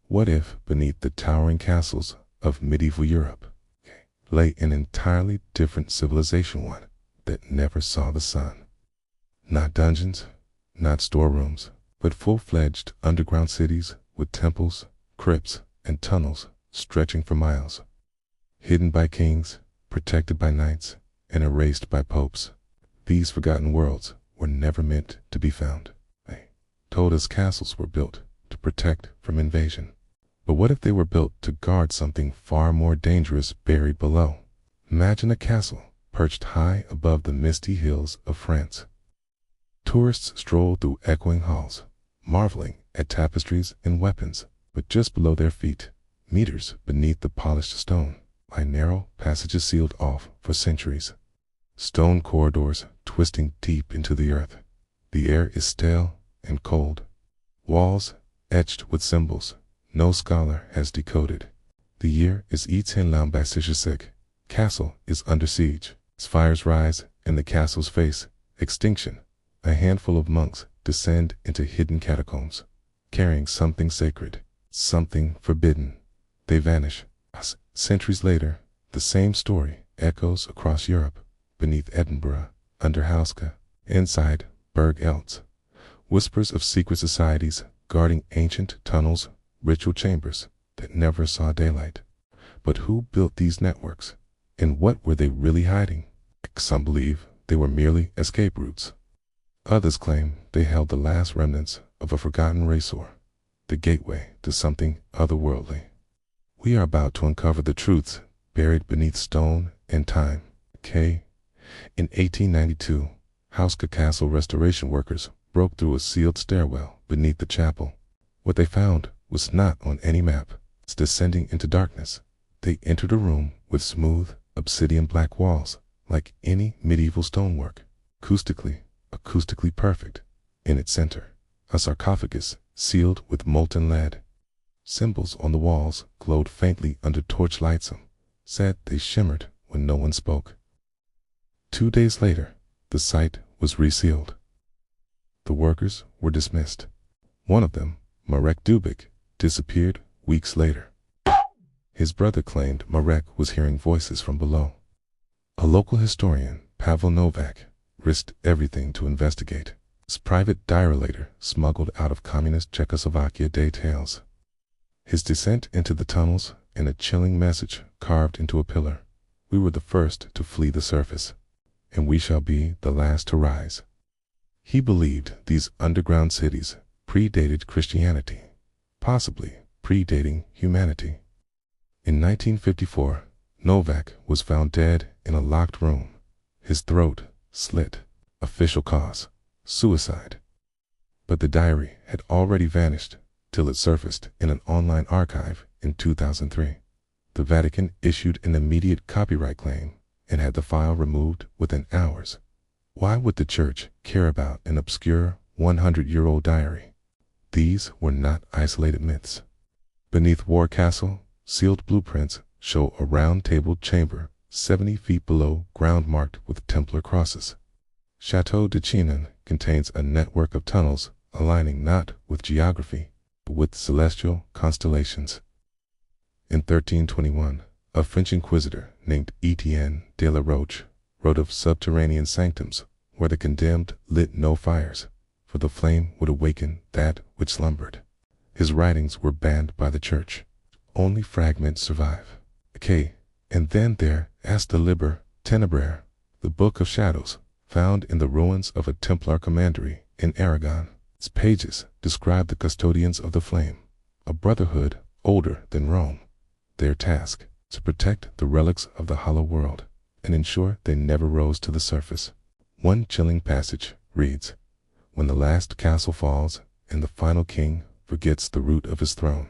What if beneath the towering castles of medieval Europe lay an entirely different civilization, one that never saw the sun? Not dungeons, not storerooms, but full-fledged underground cities with temples, crypts, and tunnels stretching for miles. Hidden by kings, protected by knights, and erased by popes, these forgotten worlds were never meant to be found. They told us castles were built to protect from invasion. But what if they were built to guard something far more dangerous buried below? Imagine a castle perched high above the misty hills of France. Tourists stroll through echoing halls, marveling at tapestries and weapons, but just below their feet, meters beneath the polished stone, lie narrow passages sealed off for centuries. Stone corridors twisting deep into the earth. The air is stale and cold. Walls etched with symbols no scholar has decoded. The year is 1066. Castle is under siege. As fires rise and the castle's face extinction, a handful of monks descend into hidden catacombs, carrying something sacred, something forbidden. They vanish. Centuries later, the same story echoes across Europe, beneath Edinburgh, under Houska, inside Berg Eltz. Whispers of secret societies guarding ancient tunnels, ritual chambers that never saw daylight. But who built these networks, and what were they really hiding? Some believe they were merely escape routes. Others claim they held the last remnants of a forgotten race-war, the gateway to something otherworldly. We are about to uncover the truths buried beneath stone and time. In 1892, Houska Castle restoration workers broke through a sealed stairwell beneath the chapel. What they found was not on any map. It's descending into darkness. They entered a room with smooth, obsidian black walls, like any medieval stonework, acoustically perfect. In its center, a sarcophagus sealed with molten lead. Symbols on the walls glowed faintly under torchlight. Some said they shimmered when no one spoke. 2 days later, the site was resealed. The workers were dismissed. One of them, Marek Dubik, disappeared weeks later. His brother claimed Marek was hearing voices from below. A local historian, Pavel Novak, risked everything to investigate. His private diary later smuggled out of communist Czechoslovakia details. His descent into the tunnels and a chilling message carved into a pillar. We were the first to flee the surface, and we shall be the last to rise. He believed these underground cities predated Christianity, possibly predating humanity. In 1954, Novak was found dead in a locked room, his throat slit. Official cause: suicide. But the diary had already vanished till it surfaced in an online archive in 2003. The Vatican issued an immediate copyright claim and had the file removed within hours. Why would the church care about an obscure 100-year-old diary? These were not isolated myths. Beneath War Castle, sealed blueprints show a round-tabled chamber 70 feet below ground marked with Templar crosses. Chateau de Chinon contains a network of tunnels aligning not with geography, but with celestial constellations. In 1321, a French inquisitor named Etienne de la Roche wrote of subterranean sanctums where the condemned lit no fires, for the flame would awaken that which slumbered. His writings were banned by the church. Only fragments survive. And then there is the Liber Tenebrae, the Book of Shadows, found in the ruins of a Templar commandery in Aragon. Its pages describe the custodians of the flame, a brotherhood older than Rome. Their task: to protect the relics of the hollow world and ensure they never rose to the surface. One chilling passage reads, "When the last castle falls and the final king forgets the root of his throne,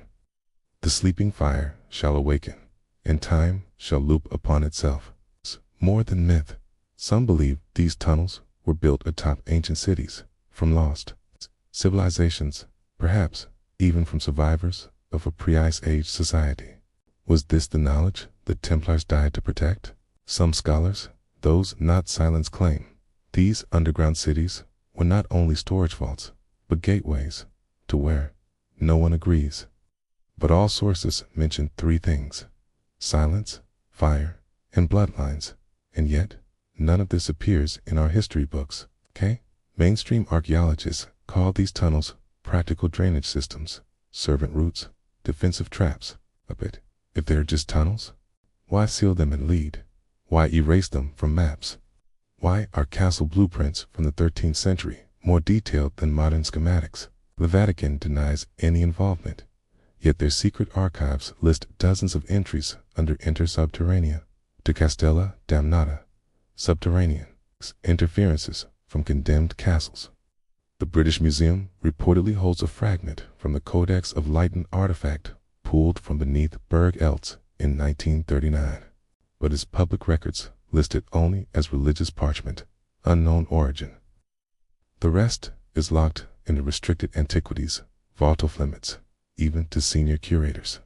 the sleeping fire shall awaken, and time shall loop upon itself." More than myth, some believe these tunnels were built atop ancient cities from lost civilizations, perhaps even from survivors of a pre-Ice Age society. Was this the knowledge the Templars died to protect? Some scholars, those not silenced, claim these underground cities were not only storage vaults, but gateways to where no one agrees. But all sources mention three things: silence, fire, and bloodlines. And yet, none of this appears in our history books. Okay? Mainstream archaeologists call these tunnels practical drainage systems, servant routes, defensive traps. But if they're just tunnels, why seal them in lead? Why erase them from maps? Why are castle blueprints from the 13th century more detailed than modern schematics? The Vatican denies any involvement, yet their secret archives list dozens of entries under Inter Subterranea, to Castella Damnata, subterranean, interferences from condemned castles. The British Museum reportedly holds a fragment from the Codex of Leyden artifact pulled from beneath Berg Eltz in 1939, but its public records listed only as religious parchment, unknown origin. The rest is locked in the restricted antiquities vault of limits, even to senior curators.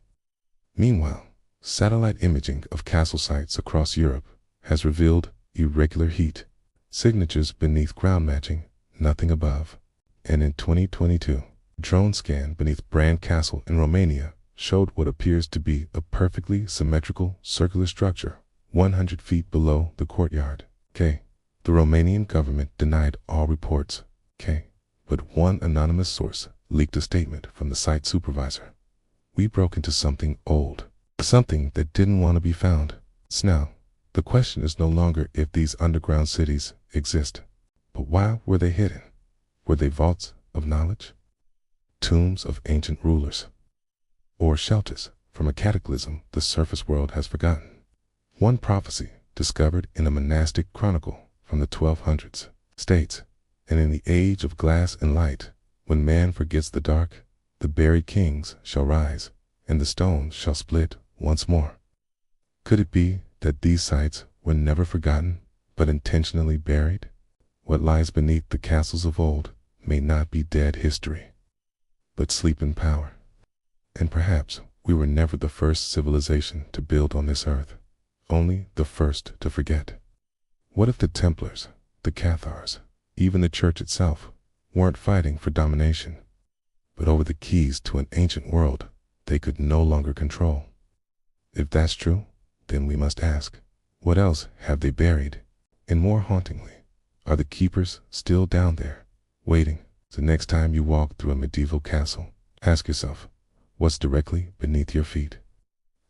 Meanwhile, satellite imaging of castle sites across Europe has revealed irregular heat, signatures beneath ground matching nothing above. And in 2022, a drone scan beneath Bran Castle in Romania showed what appears to be a perfectly symmetrical circular structure 100 feet below the courtyard. The Romanian government denied all reports. But one anonymous source leaked a statement from the site supervisor. We broke into something old, something that didn't want to be found. So now, the question is no longer if these underground cities exist, but why were they hidden? Were they vaults of knowledge? Tombs of ancient rulers? Or shelters from a cataclysm the surface world has forgotten? One prophecy discovered in a monastic chronicle from the 1200s states, "And in the age of glass and light, when man forgets the dark, the buried kings shall rise, and the stones shall split once more." Could it be that these sites were never forgotten, but intentionally buried? What lies beneath the castles of old may not be dead history, but sleeping power. And perhaps we were never the first civilization to build on this earth, only the first to forget. What if the Templars, the Cathars, even the church itself, weren't fighting for domination, but over the keys to an ancient world they could no longer control? If that's true, then we must ask, what else have they buried? And more hauntingly, are the keepers still down there, waiting? So next time you walk through a medieval castle, ask yourself, what's directly beneath your feet?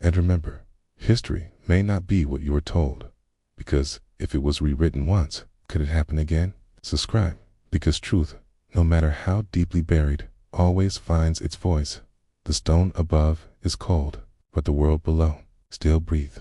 And remember, history may not be what you were told, because if it was rewritten once, could it happen again? Subscribe, because truth, no matter how deeply buried, always finds its voice. The stone above is cold, but the world below still breathes.